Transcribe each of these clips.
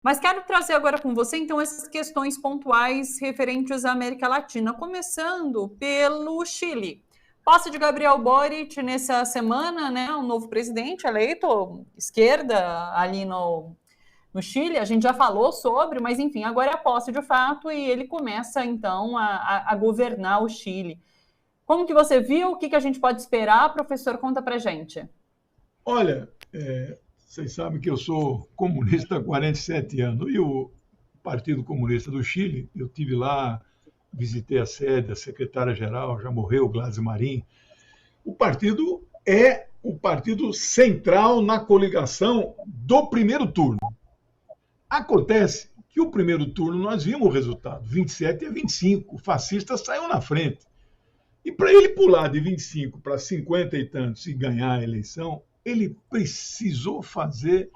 Mas quero trazer agora com você, então, essas questões pontuais referentes à América Latina, começando pelo Chile. Posse de Gabriel Boric nessa semana, né? Um novo presidente eleito, esquerda, ali no Chile. A gente já falou sobre, mas enfim, agora é a posse de fato e ele começa, então, a governar o Chile. Como que você viu? O que a gente pode esperar? Professor, conta pra gente. Olha, vocês sabem que eu sou comunista há 47 anos e o Partido Comunista do Chile, eu tive lá, visitei a sede, a secretária-geral, já morreu, Gladys Marim. O partido é o partido central na coligação do primeiro turno. Acontece que o primeiro turno nós vimos o resultado, 27 a 25, o fascista saiu na frente. E para ele pular de 25 para 50 e tantos e ganhar a eleição, ele precisou fazer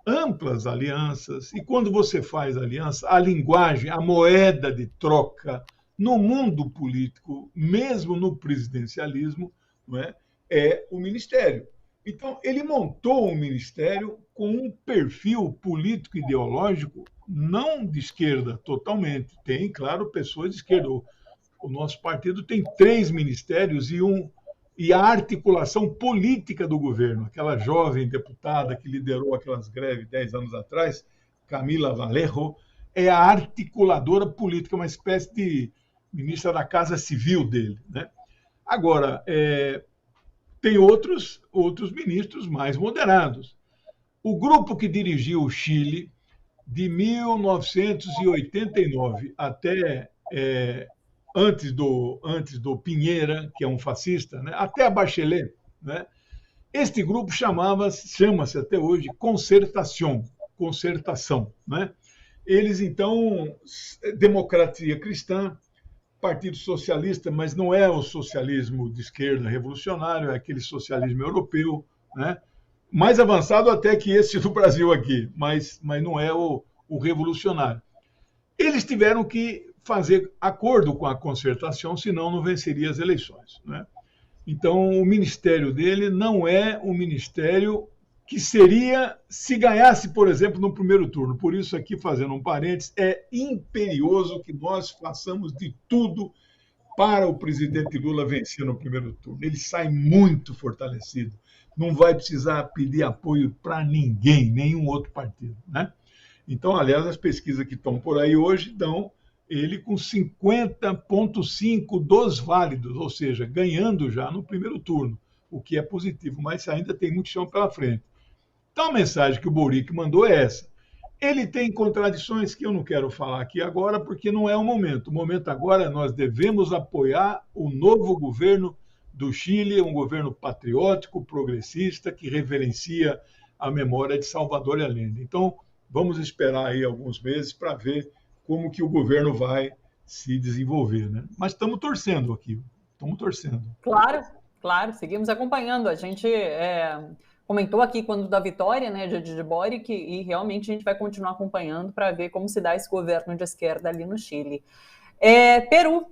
amplas alianças. E quando você faz aliança, a linguagem, a moeda de troca no mundo político, mesmo no presidencialismo, não é o ministério. Então, ele montou um ministério com um perfil político-ideológico não de esquerda totalmente. Tem, claro, pessoas de esquerda. O nosso partido tem 3 ministérios e a articulação política do governo. Aquela jovem deputada que liderou aquelas greves 10 anos atrás, Camila Vallejo, é a articuladora política, uma espécie de ministra da Casa Civil dele. Né? Agora, tem outros ministros mais moderados. O grupo que dirigiu o Chile, de 1989 até antes do Pinheira, que é um fascista, né, até a Bachelet, né, este grupo chama-se até hoje concertação. Né? Eles, então, democracia cristã, Partido Socialista, mas não é o socialismo de esquerda revolucionário, é aquele socialismo europeu, né? Mais avançado até que esse do Brasil aqui, mas não é o revolucionário. Eles tiveram que fazer acordo com a concertação, senão não venceria as eleições. Né? Então, o ministério dele não é um ministério que seria se ganhasse, por exemplo, no primeiro turno. Por isso, aqui, fazendo um parênteses, é imperioso que nós façamos de tudo para o presidente Lula vencer no primeiro turno. Ele sai muito fortalecido. Não vai precisar pedir apoio para ninguém, nenhum outro partido. Né? Então, aliás, as pesquisas que estão por aí hoje dão ele com 50,5 dos válidos, ou seja, ganhando já no primeiro turno, o que é positivo, mas ainda tem muito chão pela frente. Então, a mensagem que o Boric mandou é essa. Ele tem contradições que eu não quero falar aqui agora, porque não é o momento. O momento agora é nós devemos apoiar o novo governo do Chile, um governo patriótico, progressista, que reverencia a memória de Salvador Allende. Então, vamos esperar aí alguns meses para ver como que o governo vai se desenvolver. Né? Mas estamos torcendo aqui, estamos torcendo. Claro, claro, seguimos acompanhando. A gente comentou aqui quando da vitória, né, de Boric, e realmente a gente vai continuar acompanhando para ver como se dá esse governo de esquerda ali no Chile. Peru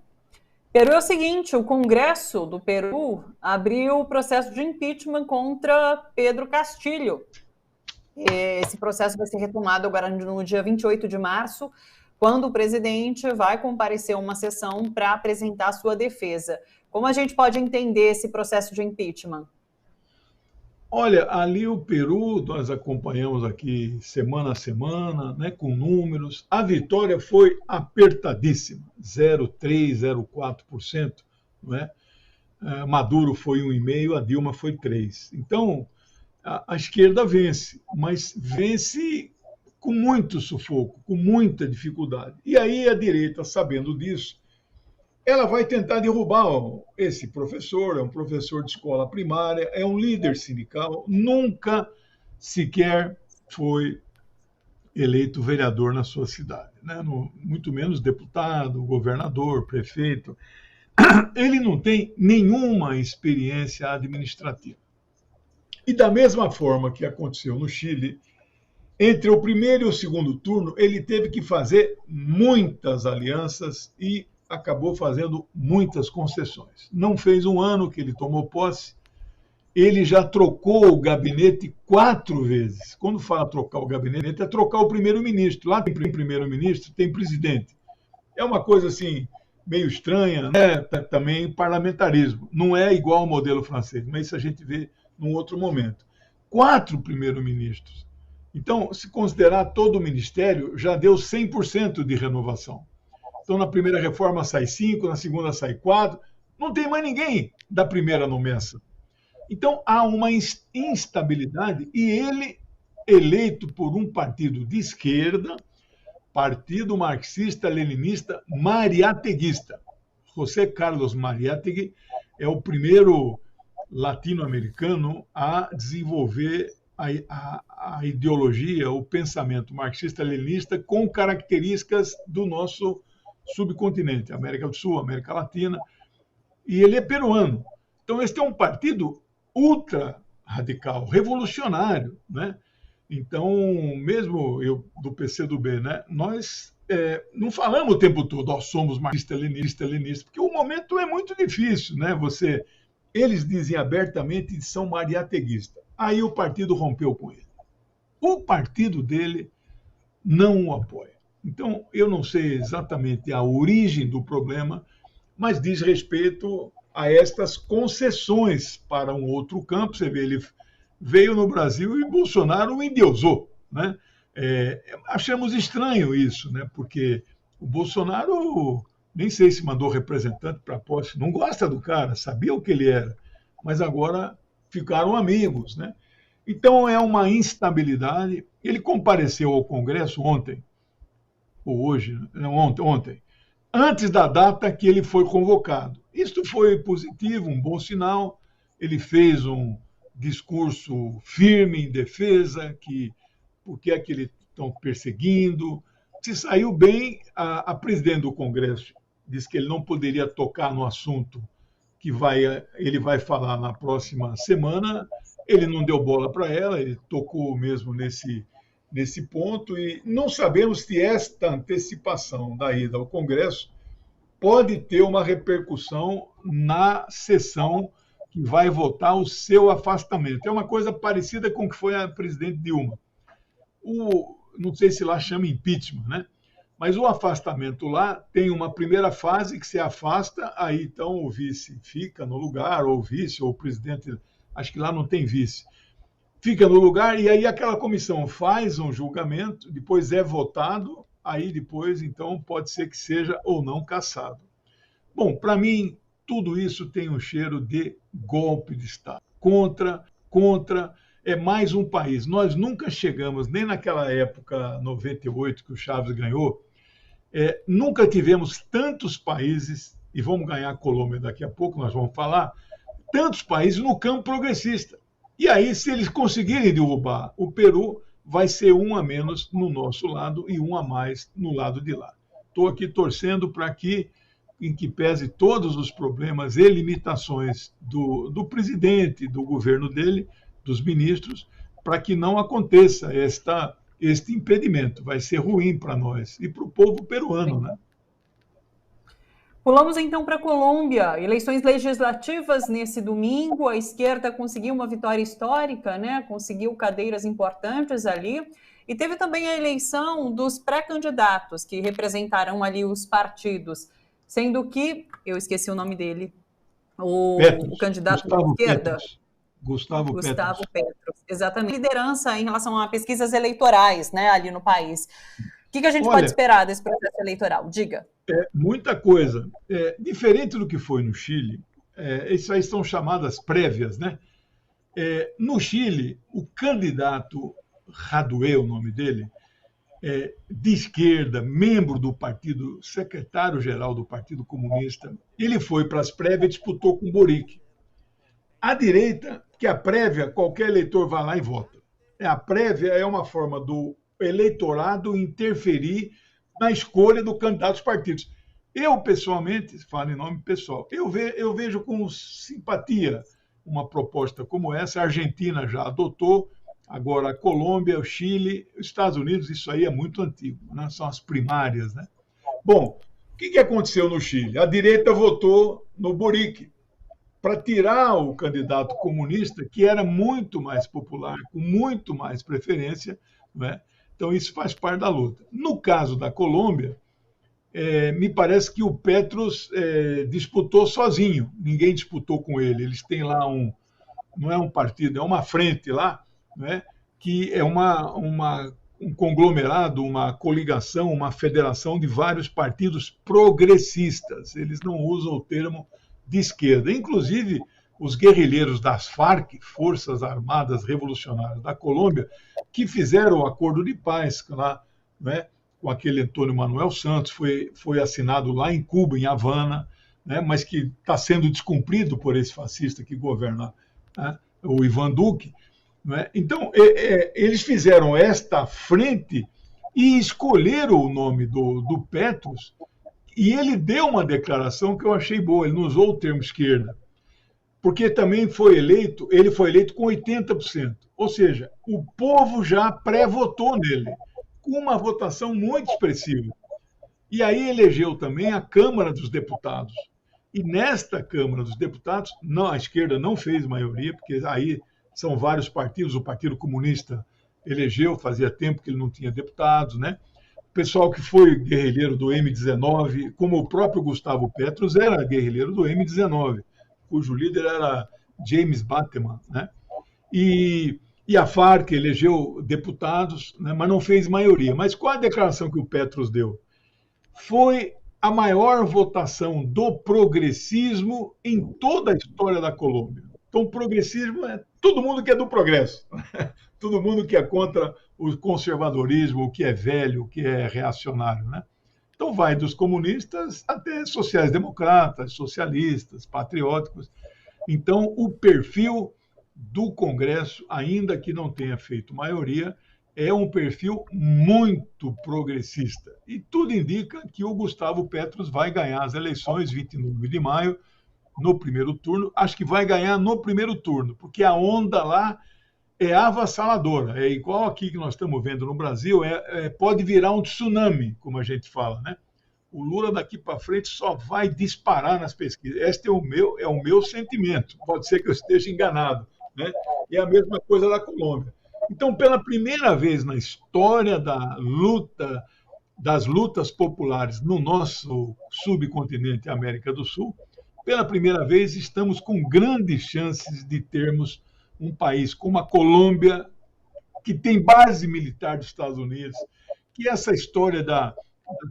é o seguinte, o Congresso do Peru abriu o processo de impeachment contra Pedro Castillo. Esse processo vai ser retomado agora no dia 28 de março, quando o presidente vai comparecer a uma sessão para apresentar a sua defesa. Como a gente pode entender esse processo de impeachment? Olha, ali o Peru, nós acompanhamos aqui semana a semana, né, com números. A vitória foi apertadíssima, 0,3%, 0,4%. Não é? Maduro foi 1,5%, a Dilma foi 3%. Então, a esquerda vence, mas vence com muito sufoco, com muita dificuldade. E aí a direita, sabendo disso, ela vai tentar derrubar esse professor, é um professor de escola primária, é um líder sindical, nunca sequer foi eleito vereador na sua cidade, né? Muito menos deputado, governador, prefeito. Ele não tem nenhuma experiência administrativa. E da mesma forma que aconteceu no Chile, entre o primeiro e o segundo turno, ele teve que fazer muitas alianças e acabou fazendo muitas concessões. Não fez um ano que ele tomou posse ele já trocou o gabinete 4 vezes. Quando fala trocar o gabinete, é trocar o primeiro-ministro. Lá tem primeiro-ministro, tem presidente. É uma coisa assim, meio estranha, né? Também parlamentarismo. Não é igual ao modelo francês, mas isso a gente vê num outro momento. 4 primeiros-ministros. Então, se considerar todo o ministério, já deu 100% de renovação. Então, na primeira reforma sai 5, na segunda sai 4. Não tem mais ninguém da primeira nomeação. Então, há uma instabilidade e ele, eleito por um partido de esquerda, Partido Marxista-Leninista Mariáteguista. José Carlos Mariátegui é o primeiro latino-americano a desenvolver a ideologia, o pensamento marxista-leninista com características do nosso subcontinente, América do Sul, América Latina, e ele é peruano. Então, este é um partido ultra radical, revolucionário, né? Então, mesmo eu do PCdoB, né, nós não falamos o tempo todo, somos marxistas-leninistas, porque o momento é muito difícil, né? Eles dizem abertamente que são mariateguistas. Aí o partido rompeu com ele. O partido dele não o apoia. Então, eu não sei exatamente a origem do problema, mas diz respeito a estas concessões para um outro campo. Você vê, ele veio no Brasil e Bolsonaro o endeusou, né? Achamos estranho isso, né? Porque o Bolsonaro nem sei se mandou representante para a posse, não gosta do cara, sabia o que ele era, mas agora ficaram amigos, né? Então é uma instabilidade. Ele compareceu ao Congresso ontem, ou hoje, ontem, antes da data que ele foi convocado. Isso foi positivo, um bom sinal. Ele fez um discurso firme em defesa, que por que é que eles estão perseguindo. Se saiu bem, a presidente do Congresso disse que ele não poderia tocar no assunto que ele vai falar na próxima semana. Ele não deu bola para ela, ele tocou mesmo nesse ponto, e não sabemos se esta antecipação da ida ao Congresso pode ter uma repercussão na sessão que vai votar o seu afastamento. É uma coisa parecida com o que foi a presidente Dilma. Não sei se lá chama impeachment, né? Mas o afastamento lá tem uma primeira fase que se afasta, aí então o vice fica no lugar, ou o vice, ou o presidente, acho que lá não tem vice, fica no lugar, e aí aquela comissão faz um julgamento, depois é votado, aí depois então pode ser que seja ou não cassado. Bom, para mim, tudo isso tem um cheiro de golpe de Estado. Contra, é mais um país. Nós nunca chegamos, nem naquela época, 98, que o Chaves ganhou, nunca tivemos tantos países, e vamos ganhar a Colômbia daqui a pouco, nós vamos falar, tantos países no campo progressista. E aí, se eles conseguirem derrubar o Peru, vai ser um a menos no nosso lado e um a mais no lado de lá. Estou aqui torcendo para que, em que pese todos os problemas e limitações do presidente, do governo dele, dos ministros, para que não aconteça este impedimento. Vai ser ruim para nós e para o povo peruano, né? Pulamos então para a Colômbia. Eleições legislativas nesse domingo. A esquerda conseguiu uma vitória histórica, né? Conseguiu cadeiras importantes ali. E teve também a eleição dos pré-candidatos, que representarão ali os partidos. Sendo que, eu esqueci o nome dele, o candidato Gustavo da esquerda. Petros. Gustavo Petros, exatamente. Liderança em relação a pesquisas eleitorais, né, ali no país. O que a gente pode esperar desse processo eleitoral? Diga. Muita coisa. Diferente do que foi no Chile, isso aí são chamadas prévias, né? No Chile, o candidato Jadue, o nome dele, de esquerda, membro do partido, secretário-geral do Partido Comunista, ele foi para as prévias e disputou com Boric. A direita, que a prévia, qualquer eleitor vai lá e vota. A prévia é uma forma do eleitorado interferir na escolha do candidato dos partidos. Eu, pessoalmente, falo em nome pessoal, eu vejo com simpatia uma proposta como essa. A Argentina já adotou, agora a Colômbia, o Chile, os Estados Unidos, isso aí é muito antigo, né? São as primárias, né? Bom, o que aconteceu no Chile? A direita votou no Boric, para tirar o candidato comunista, que era muito mais popular, com muito mais preferência, né? Então, isso faz parte da luta. No caso da Colômbia, me parece que o Petros disputou sozinho, ninguém disputou com ele. Eles têm lá não é um partido, é uma frente lá, né, que é um conglomerado, uma coligação, uma federação de vários partidos progressistas. Eles não usam o termo de esquerda. Inclusive, os guerrilheiros das Farc, Forças Armadas Revolucionárias da Colômbia, que fizeram o acordo de paz lá, né, com aquele Antônio Manuel Santos, foi assinado lá em Cuba, em Havana, né, mas que está sendo descumprido por esse fascista que governa, né, o Ivan Duque. Né? Então, eles fizeram esta frente e escolheram o nome do Petros, e ele deu uma declaração que eu achei boa, ele não usou o termo esquerda, porque também ele foi eleito com 80%, ou seja, o povo já pré-votou nele, com uma votação muito expressiva. E aí elegeu também a Câmara dos Deputados. E nesta Câmara dos Deputados, não, a esquerda não fez maioria, porque aí são vários partidos, o Partido Comunista elegeu, fazia tempo que ele não tinha deputados, né? O pessoal que foi guerrilheiro do M19, como o próprio Gustavo Petros era guerrilheiro do M19, cujo líder era James Bateman, né? E a Farc elegeu deputados, né, mas não fez maioria. Mas qual a declaração que o Petros deu? Foi a maior votação do progressismo em toda a história da Colômbia. Então, o progressismo é todo mundo que é do progresso, todo mundo que é contra o conservadorismo, o que é velho, o que é reacionário, né? Então, vai dos comunistas até sociais-democratas, socialistas, patrióticos. Então, o perfil do Congresso, ainda que não tenha feito maioria, é um perfil muito progressista. E tudo indica que o Gustavo Petros vai ganhar as eleições, 29 de maio, no primeiro turno. Acho que vai ganhar no primeiro turno, porque a onda lá é avassaladora. É igual aqui que nós estamos vendo no Brasil, pode virar um tsunami, como a gente fala, né? O Lula daqui para frente só vai disparar nas pesquisas. Este é o meu sentimento. Pode ser que eu esteja enganado, né? E é a mesma coisa da Colômbia. Então, pela primeira vez na história das lutas populares no nosso subcontinente América do Sul, pela primeira vez estamos com grandes chances de termos um país como a Colômbia, que tem base militar dos Estados Unidos, que essa história da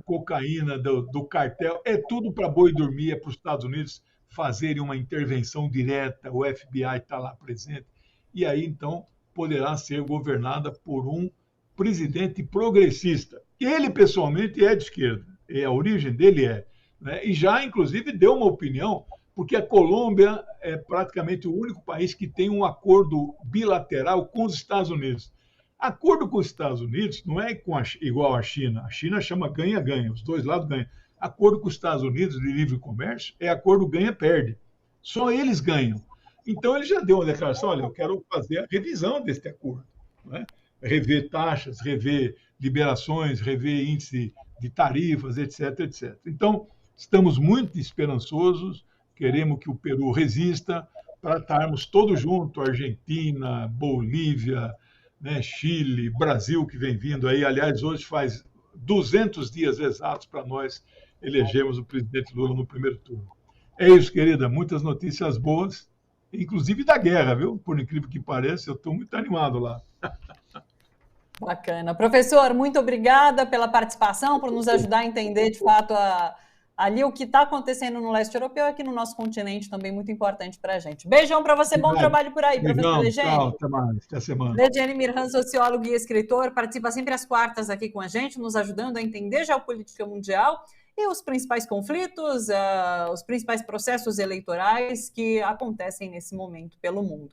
cocaína, do cartel, é tudo para boi dormir, é para os Estados Unidos fazerem uma intervenção direta, o FBI está lá presente, e aí, então, poderá ser governada por um presidente progressista. Ele, pessoalmente, é de esquerda, a origem dele né? E já, inclusive, deu uma opinião, porque a Colômbia é praticamente o único país que tem um acordo bilateral com os Estados Unidos. Acordo com os Estados Unidos não é igual à China. A China chama ganha-ganha, os dois lados ganham. Acordo com os Estados Unidos de livre comércio é acordo ganha-perde. Só eles ganham. Então, ele já deu uma declaração, olha, eu quero fazer a revisão deste acordo. Né? Rever taxas, rever liberações, rever índice de tarifas, etc, etc. Então, estamos muito esperançosos, queremos que o Peru resista para estarmos todos juntos, Argentina, Bolívia, né, Chile, Brasil, que vem vindo aí. Aliás, hoje faz 200 dias exatos para nós elegermos o presidente Lula no primeiro turno. É isso, querida. Muitas notícias boas, inclusive da guerra, viu? Por incrível que pareça, eu estou muito animado lá. Bacana. Professor, muito obrigada pela participação, por nos ajudar a entender, de fato, ali o que está acontecendo no leste europeu, aqui no nosso continente, também muito importante para a gente. Beijão para você, bom trabalho por aí, professor Legene. Tchau, até mais, até a semana. Legene Mirhan, sociólogo e escritor, participa sempre às quartas aqui com a gente, nos ajudando a entender geopolítica mundial e os principais conflitos, os principais processos eleitorais que acontecem nesse momento pelo mundo.